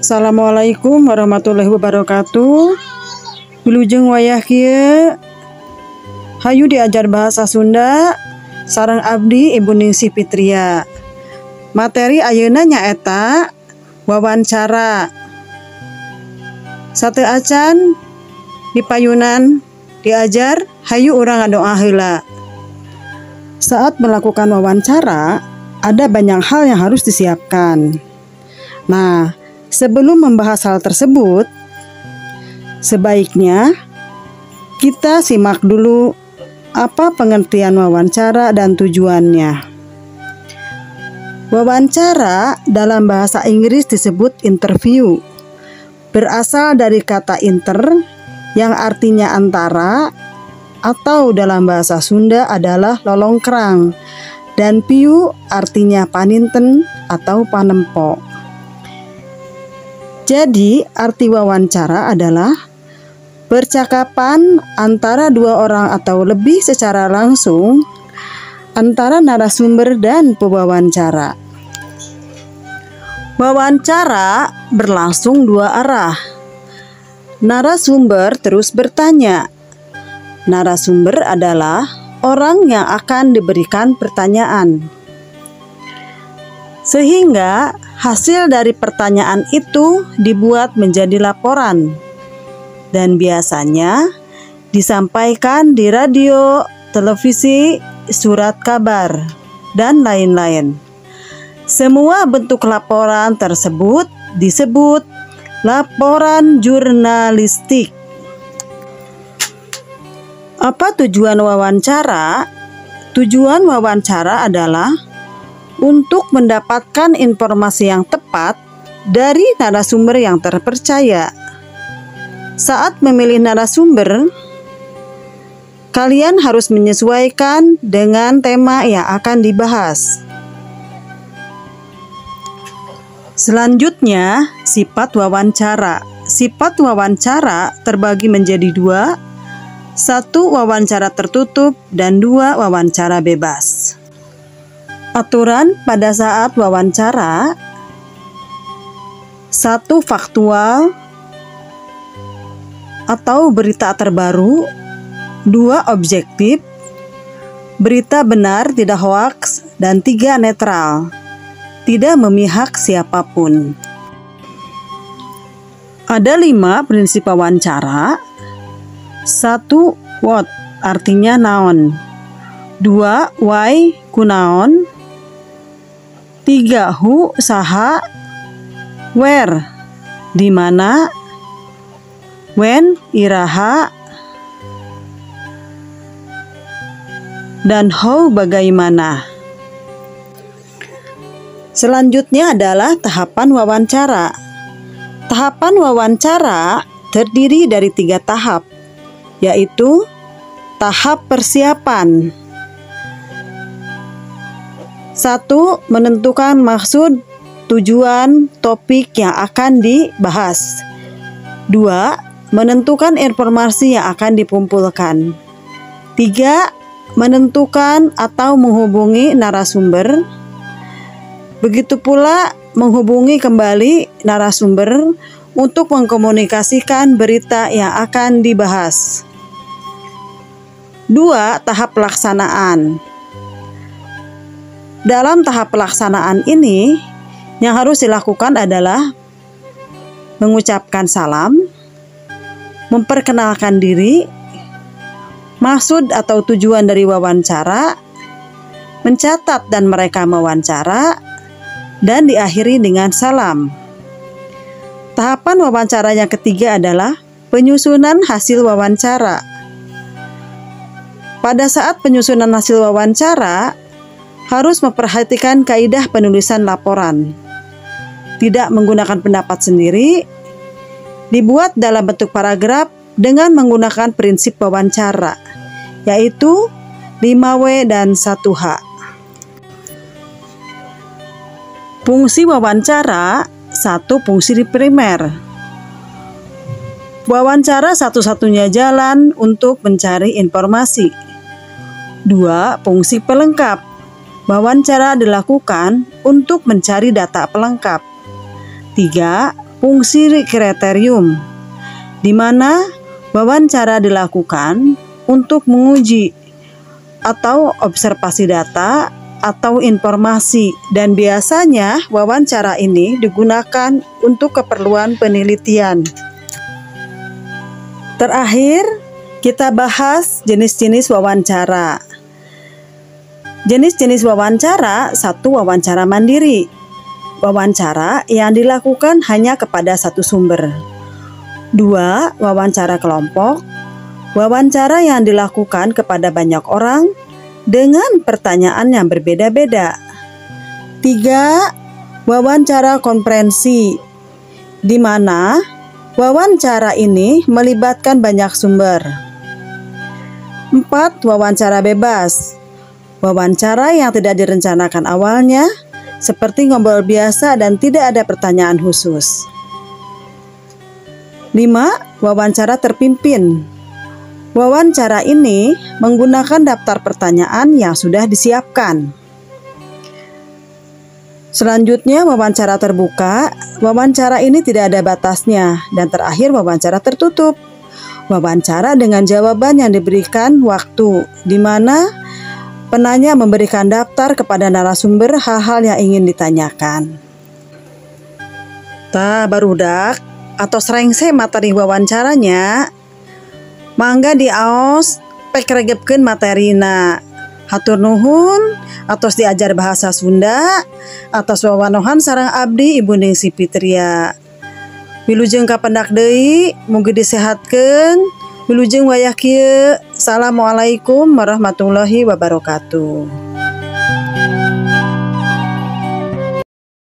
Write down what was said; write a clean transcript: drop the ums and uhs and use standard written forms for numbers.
Assalamualaikum warahmatullahi wabarakatuh. Wilujeng wayah kieu hayu diajar bahasa Sunda sareng abdi Ibu Ningsih Fitria. Materi ayeuna nyaeta wawancara. Sateu acan di payunan diajar hayu urang ngadoa heula. Saat melakukan wawancara, ada banyak hal yang harus disiapkan. Nah, sebelum membahas hal tersebut, sebaiknya kita simak dulu apa pengertian wawancara dan tujuannya. Wawancara dalam bahasa Inggris disebut interview. Berasal dari kata inter yang artinya antara, atau dalam bahasa Sunda adalah lolongkrang, dan piu artinya paninten atau panempo. Jadi, arti wawancara adalah percakapan antara dua orang atau lebih secara langsung antara narasumber dan pewawancara. Wawancara berlangsung dua arah. Narasumber terus bertanya. Narasumber adalah orang yang akan diberikan pertanyaan. Sehingga hasil dari pertanyaan itu dibuat menjadi laporan dan biasanya disampaikan di radio, televisi, surat kabar, dan lain-lain. Semua bentuk laporan tersebut disebut laporan jurnalistik. Apa tujuan wawancara? Tujuan wawancara adalah untuk mendapatkan informasi yang tepat dari narasumber yang terpercaya. Saat memilih narasumber, kalian harus menyesuaikan dengan tema yang akan dibahas. Selanjutnya, sifat wawancara. Sifat wawancara terbagi menjadi dua. Satu, wawancara tertutup, dan dua, wawancara bebas. Aturan pada saat wawancara: 1. Faktual atau berita terbaru. 2. Objektif, berita benar tidak hoaks. Dan 3. Netral, tidak memihak siapapun. Ada 5 prinsip wawancara. 1. What, artinya naon. 2. Why, kunaon. 3. Who, saha. Where, di mana. When, iraha. Dan how, bagaimana. Selanjutnya adalah tahapan wawancara. Tahapan wawancara terdiri dari 3 tahap, yaitu tahap persiapan. 1. Menentukan maksud, tujuan, topik yang akan dibahas. 2. Menentukan informasi yang akan dikumpulkan. 3. Menentukan atau menghubungi narasumber. Begitu pula menghubungi kembali narasumber untuk mengkomunikasikan berita yang akan dibahas. 2. Tahap pelaksanaan. Dalam tahap pelaksanaan ini, yang harus dilakukan adalah mengucapkan salam, memperkenalkan diri, maksud atau tujuan dari wawancara, mencatat dan merekam wawancara, dan diakhiri dengan salam. Tahapan wawancara yang ketiga adalah penyusunan hasil wawancara. Pada saat penyusunan hasil wawancara, harus memperhatikan kaidah penulisan laporan. Tidak menggunakan pendapat sendiri, dibuat dalam bentuk paragraf dengan menggunakan prinsip wawancara, yaitu 5W dan 1H. Fungsi wawancara. 1. Fungsi primer. Wawancara satu-satunya jalan untuk mencari informasi. 2. Fungsi pelengkap. Wawancara dilakukan untuk mencari data pelengkap. 3. fungsi kriterium, di mana wawancara dilakukan untuk menguji atau observasi data atau informasi, dan biasanya wawancara ini digunakan untuk keperluan penelitian. Terakhir, kita bahas jenis-jenis wawancara. Jenis-jenis wawancara: 1. Wawancara mandiri. Wawancara yang dilakukan hanya kepada satu sumber. 2. Wawancara kelompok. Wawancara yang dilakukan kepada banyak orang dengan pertanyaan yang berbeda-beda. 3. Wawancara konferensi, di mana wawancara ini melibatkan banyak sumber. 4. Wawancara bebas. Wawancara yang tidak direncanakan awalnya, seperti ngobrol biasa dan tidak ada pertanyaan khusus. 5. Wawancara terpimpin. Wawancara ini menggunakan daftar pertanyaan yang sudah disiapkan. Selanjutnya, wawancara terbuka. Wawancara ini tidak ada batasnya. Dan terakhir, wawancara tertutup. Wawancara dengan jawaban yang diberikan waktu, di mana penanya memberikan daftar kepada narasumber hal-hal yang ingin ditanyakan. Barudak atau serengse materi wawancaranya, mangga diaos pekregepkeun materina. Hatur nuhun atos diajar bahasa Sunda, atos wawanohan sareng abdi Ibu Ning Sipitria. Wilujeng kapendak deui, mugi disehatkeun. Wilujeng wayah kieu. Assalamualaikum warahmatullahi wabarakatuh.